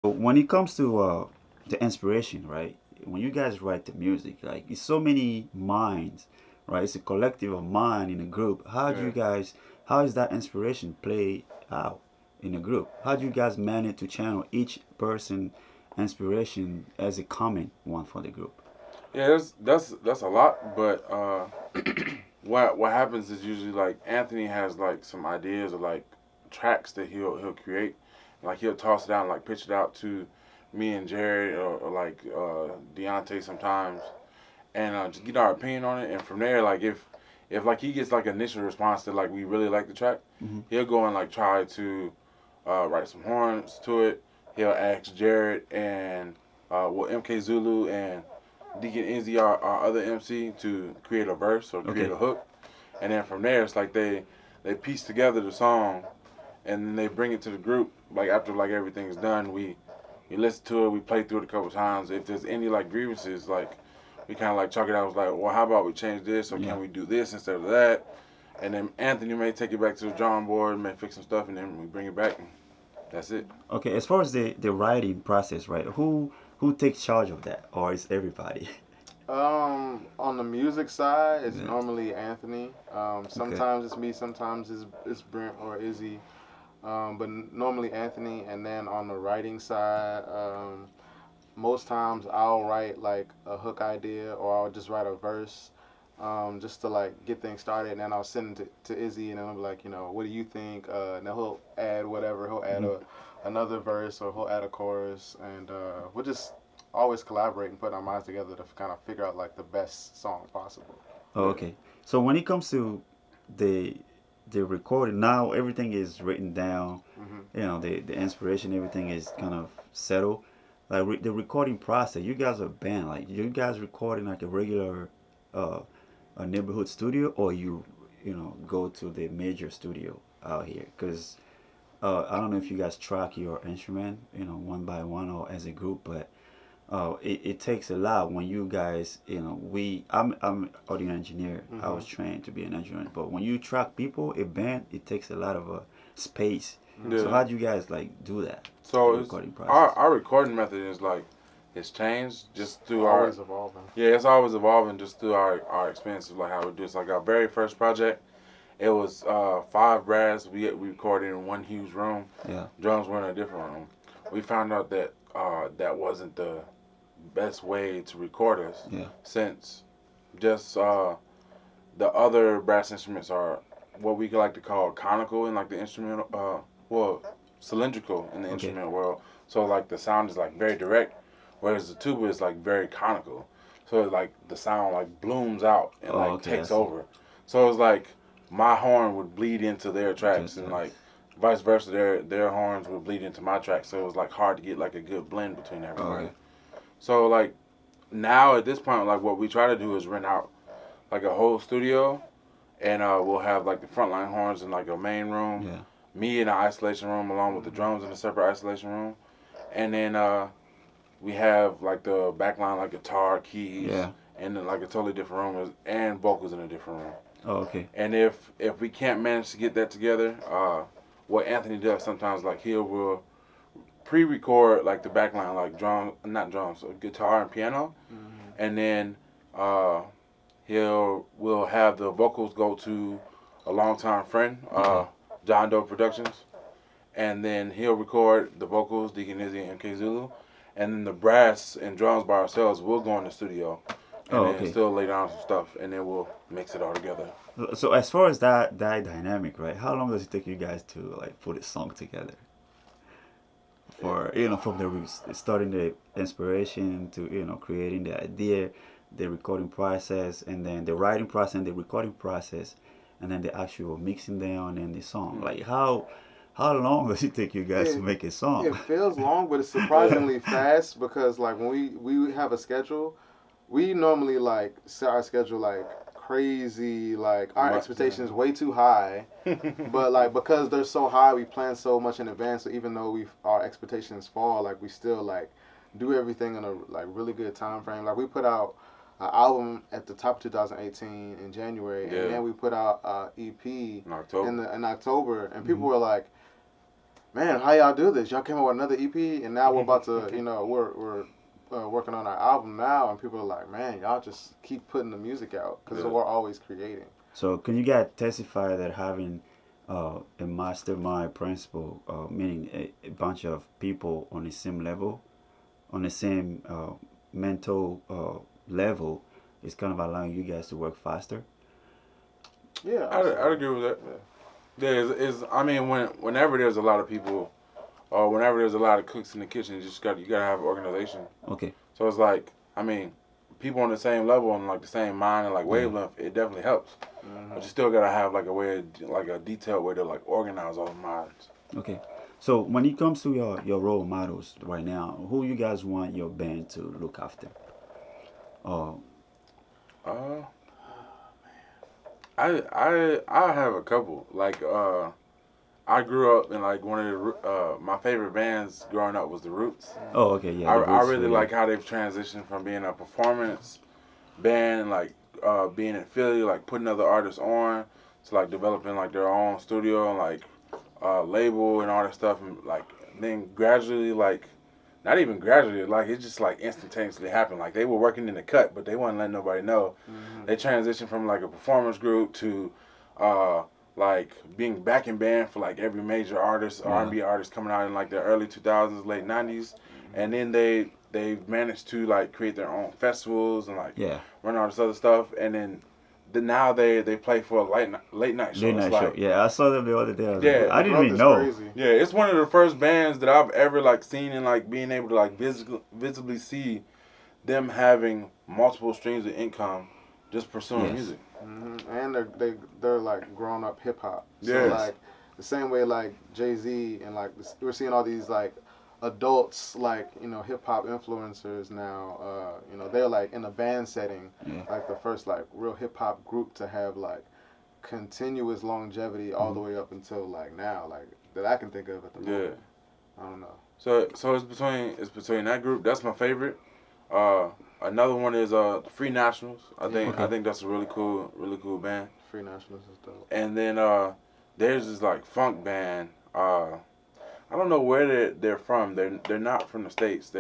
when it comes to the inspiration, right? When you guys write the music, like it's so many minds, right? It's a collective of mind in a group. How do Yeah. you guys? How is that inspiration play out in a group? How do you guys manage to channel each person inspiration as a common one for the group? Yeah, that's a lot, but what happens is usually like Anthony has like some ideas or like tracks that he'll create, like he'll toss it out and like pitch it out to me and Jared or like Deontay sometimes, and just get our opinion on it, and from there like if like he gets like initial response that like we really like the track, Hmm. he'll go and like try to write some horns to it. He'll ask Jared and MK Zulu and Deacon Izzy, our other MC, to create a verse or create Okay. a hook, and then from there it's like they piece together the song, and then they bring it to the group. Like after like everything's done, we listen to it, we play through it a couple times. If there's any like grievances, like we kind of like chalk it out. It was like, well, how about we change this, or Yeah. can we do this instead of that? And then Anthony may take it back to the drawing board, may fix some stuff, and then we bring it back. And that's it. Okay. As far as the writing process, right? Who takes charge of that, or is everybody? On the music side, it's Yeah. normally Anthony. Okay. Sometimes it's me, sometimes it's Brent or Izzy. But normally Anthony. And then on the writing side, most times I'll write like a hook idea or I'll just write a verse, just to like get things started. And then I'll send it to Izzy, and then I'll be like, what do you think? And then he'll add whatever. He'll add Mhm. another verse or he'll add a chorus, and we'll just always collaborate and put our minds together to kind of figure out like the best song possible. Oh, Yeah. okay. So when it comes to the the recording, now everything is written down. Hmm. The inspiration, everything is kind of settled. Like the recording process, you guys are a band. Like you guys recording like a regular uh a neighborhood studio, or you go to the major studio out here? Because I don't know if you guys track your instrument, one by one or as a group, but it takes a lot when you guys, I'm audio engineer. I Hmm. was trained to be an engineer, but when you track people, a band, it takes a lot of space. So Hmm. Yeah. how do you guys like do that, the So it's recording our process? our recording method is like it's changed just through our Always evolving. yeah, it's always evolving just through our experiences, like how we do. It's like our very first project. It was five brass. We recorded in one huge room. Yeah. Drums were in a different room. We found out that that wasn't the best way to record us, Yeah. since just the other brass instruments are what we like to call conical in like the instrument, well, cylindrical in the Okay. instrument world. So like the sound is like very direct, whereas the tuba is like very conical. So like the sound like blooms out and Oh, like okay. I takes see. over. So it's like my horn would bleed into their tracks, Just and like vice versa, their horns would bleed into my tracks. So it was like hard to get like a good blend between oh, everybody. okay. So like now at this point, like what we try to do is rent out like a whole studio, and we'll have like the frontline horns in like a main room, Yeah. me in an isolation room along with the Hmm. drums in a separate isolation room, and then we have like the backline like guitar, keys, Yeah. and then like a totally different room and vocals in a different room. Oh, okay. And if we can't manage to get that together, what Anthony does sometimes like he will pre-record like the backline like drum, not drums, so guitar and piano, Hmm. and then uh, will have the vocals go to a longtime friend, Okay. John Doe Productions, and then he'll record the vocals, Deacon Izzy and K Zulu, and then the brass and drums by ourselves will go in the studio, and Oh, then okay. still lay down some stuff, and then we'll mix it all together. So as far as that dynamic, right? How long does it take you guys to like put a song together? For from the starting the inspiration to creating the idea, the recording process, and then the writing process, and the recording process, and then the actual mixing down and the song. Mm. Like how long does it take you guys to It make a song? it feels long, but it's Yeah. surprisingly fast because like when we have a schedule, we normally like set our schedule like crazy, like our Much. expectations way too high. But like because they're so high, we plan so much in advance. So even though we our expectations fall, like we still like do everything in a like really good time frame. Like we put out an album at the top of 2018 in January, and Yeah. then we put out a EP In October. in October, and people Mhm. were like, man, how y'all do this? Y'all came out with another EP, and now we're about to, we're working on our album now, and people are like, man, y'all just keep putting the music out because Yeah. we're always creating. So can you guys testify that having a mastermind principle, meaning a bunch of people on the same level, on the same mental level, is kind of allowing you guys to work faster? Yeah, I'd agree with that. Yeah, I mean, whenever there's a lot of people, or whenever there's a lot of cooks in the kitchen, you gotta have organization. Okay. So it's like, I mean, people on the same level and like the same mind and like Yeah. wavelength, it definitely helps. Mm-hmm. But you still gotta have like a way, like a detailed way to like organize all the minds. Okay. So when it comes to your role models right now, who you guys want your band to look after? Uh, Uh, I have a couple. Like I grew up in like one of my favorite bands growing up was the Roots. oh, okay, yeah. I really like how they've transitioned from being a performance band, like being in Philly, like putting other artists on, to like developing like their own studio and like label and all that stuff, and like then gradually like not even gradually, like it just like instantaneously happened. Like they were working in the cut, but they wasn't letting nobody know. Mm-hmm. They transitioned from like a performance group to uh, like being backing band for like every major artist, Yeah. R&B artist coming out in like the early 2000s, late 90s, and then they managed to like create their own festivals and like Yeah. run all this other stuff, and then now they play for a late night show. Late It's night show. like Yeah, I saw them the other day. I was Yeah, like, I The didn't growth even is know. crazy. yeah, it's one of the first bands that I've ever like seen and like being able to like visibly see them having multiple streams of income just pursuing Yes. music. Mm-hmm. And they're like grown up hip hop. So Yes. like the same way like Jay-Z and like we're seeing all these like adults like hip hop influencers now. They're like in a band setting, Yeah. like the first like real hip hop group to have like continuous longevity all the way up until like now, like that I can think of at the Yeah. moment. I don't know. So it's between that group. That's my favorite. Another one is Free Nationals. Okay. I think that's a really cool band. Free Nationals is dope. And then there's this like funk band. I don't know where they're from. They're not from the States.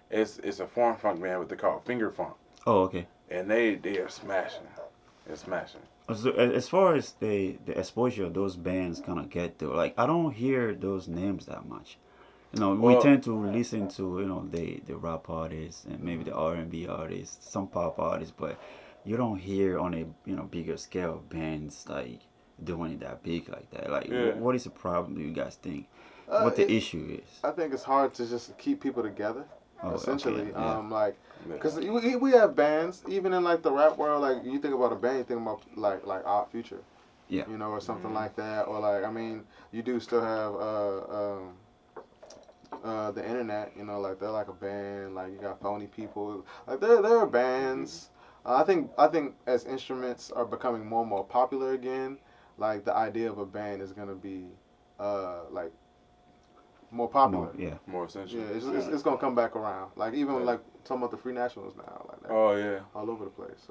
It's a foreign funk band, but they're called Finger Funk, Oh, okay. and they are smashing. They're smashing. So, as far as the exposure those bands kind of get to, like I don't hear those names that much. We Well, tend to listen to the rap artists and maybe the R&B artists, some pop artists, but you don't hear on a bigger scale bands like doing it that big like that. Like, Yeah. what is the problem? Do you guys think? What the issue is? I think it's hard to just keep people together. Oh, Essentially, okay, yeah. like, because we have bands even in like the rap world. Like you think about a band, you think about like Odd Future, Yeah. or something like that. Or like I mean, you do still have the internet. Like they're like a band. Like you got Phony People. Like there are bands. I think as instruments are becoming more and more popular again, like the idea of a band is gonna be like more popular. Yeah. more essential. Yeah, it's gonna come back around. Like even Yeah. like talking about the Free Nationals now, like that, Oh yeah. all over the place. So.